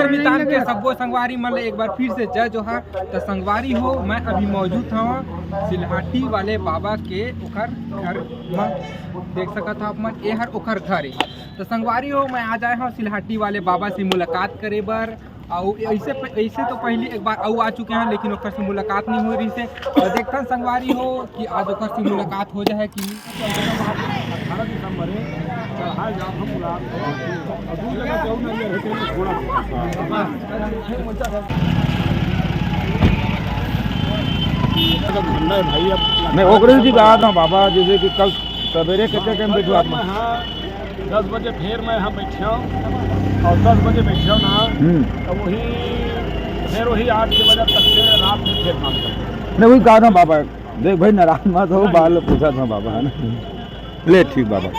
मितान के सबो संगवारी मन एक बार फिर से जय जोहार। तो संगवारी हो, मैं अभी मौजूद हूँ सिलहाटी वाले बाबा के ओखर घर में। देख सकत आप मन, ये हर ओखर घर है। तो संगवारी हो, मैं आ जाए हूँ सिलहाटी वाले बाबा से मुलाकात करे बर। और ऐसे तो पहले एक बार आ चुके हैं, लेकिन ओखर से मुलाकात नहीं हो रही से। तो देखते संगवारी हो कि आज ओखर से मुलाकात हो जाए कि 18 दिसंबर चढ़ाए जा हम दू जगह भाई। अब मैं ओकरे जी कहा था बाबा, जैसे कि कल सवेरे कितने टाइम बैठो आप? मैं हाँ 10 बजे फिर मैं यहाँ बैठा और 10 बजे बैठा ना, तो वही फिर वही 8 बजे तक से रात में फिर काम करता। नहीं वही कहा था बाबा, देख भाई नाराज मत हो, बाल पूछा था बाबा, है ना। ले ठीक बाबा,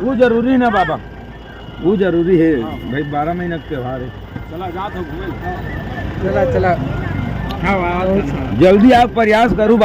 वो जरूरी है ना बाबा, वो जरूरी है भाई। 12 महीने का त्यौहार है। चला जात हो घूमे, चला चला। हाँ जल्दी आप प्रयास करूँ।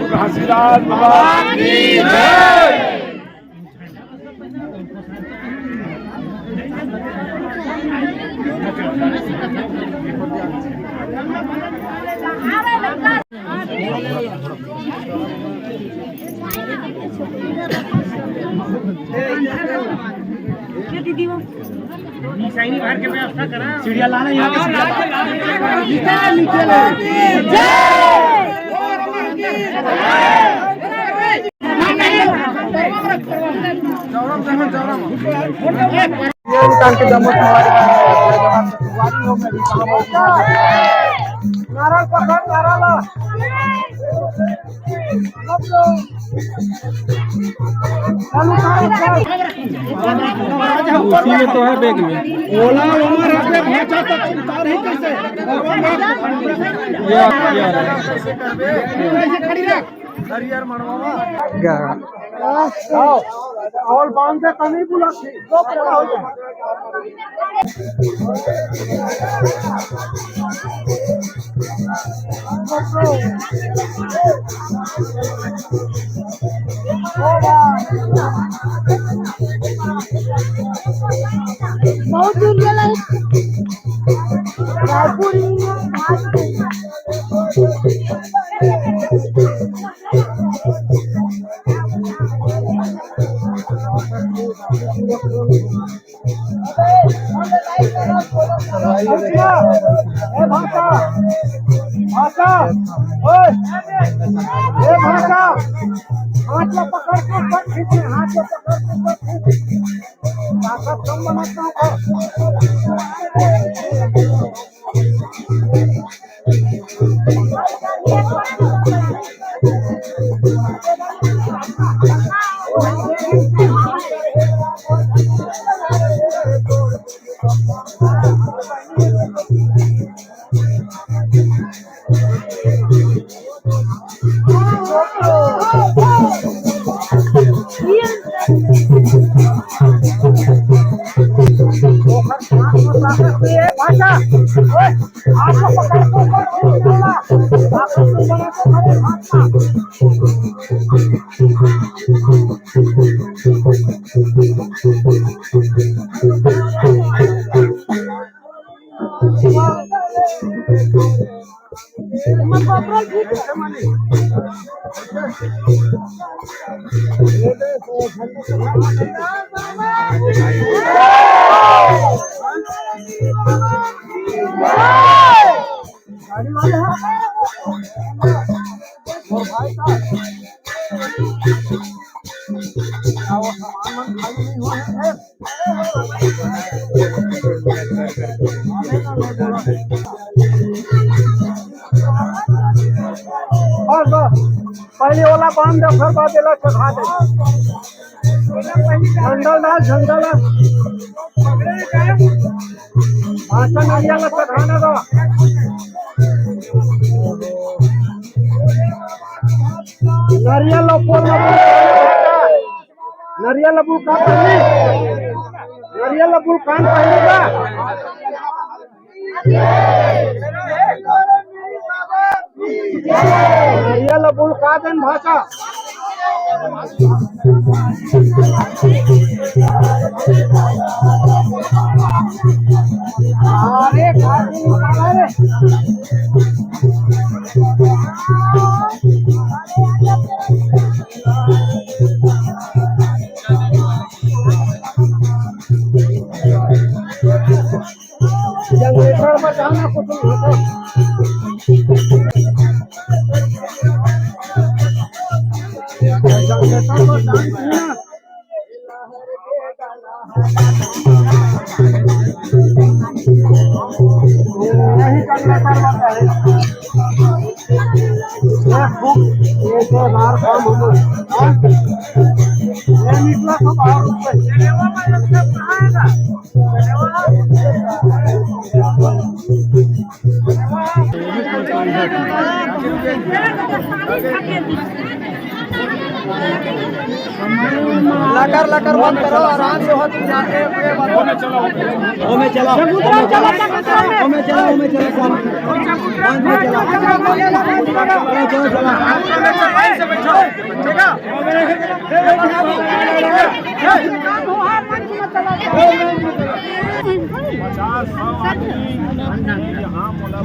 घासीदास बाबा की जय। चिड़िया लाना उसी में तो है बैग में। ओला उमर अपने भाषा तक उतार ही कैसे खड़ी रख हरियर मनवा और बांध से कमी बुला दो पूरा हो जाए। बहुत दूर गया रायपुर हाथ में पकड़ के ऊपर खींचे, हाथ में पकड़ के ऊपर खींचे, ताकत कम बनाता हूँ। हाथ को पकड़ के ऊपर खींचना, ताकत में बने तो खड़े भागना। गाड़ी वाले और भाई साहब वो सामान खाली नहीं हुआ है। बस बस पहले वाला बांध दो, फिर बाद वाला चढ़ा दे। झंडा डाल, झंडा डाल, आटा नरिया का चढ़ाने दो। नरिया लपो नरिया लबू कान पहले, नरिया लबू कान पहलेगा। नरिया लबू का दिन भाषा अरे जनरेटर बचाना कुछ नहीं करना करवाता है। एक बार काम हो निकला तो लकर लकर मत करो, आराम से हो। तुम जाते ओमे चला यहाँ बोला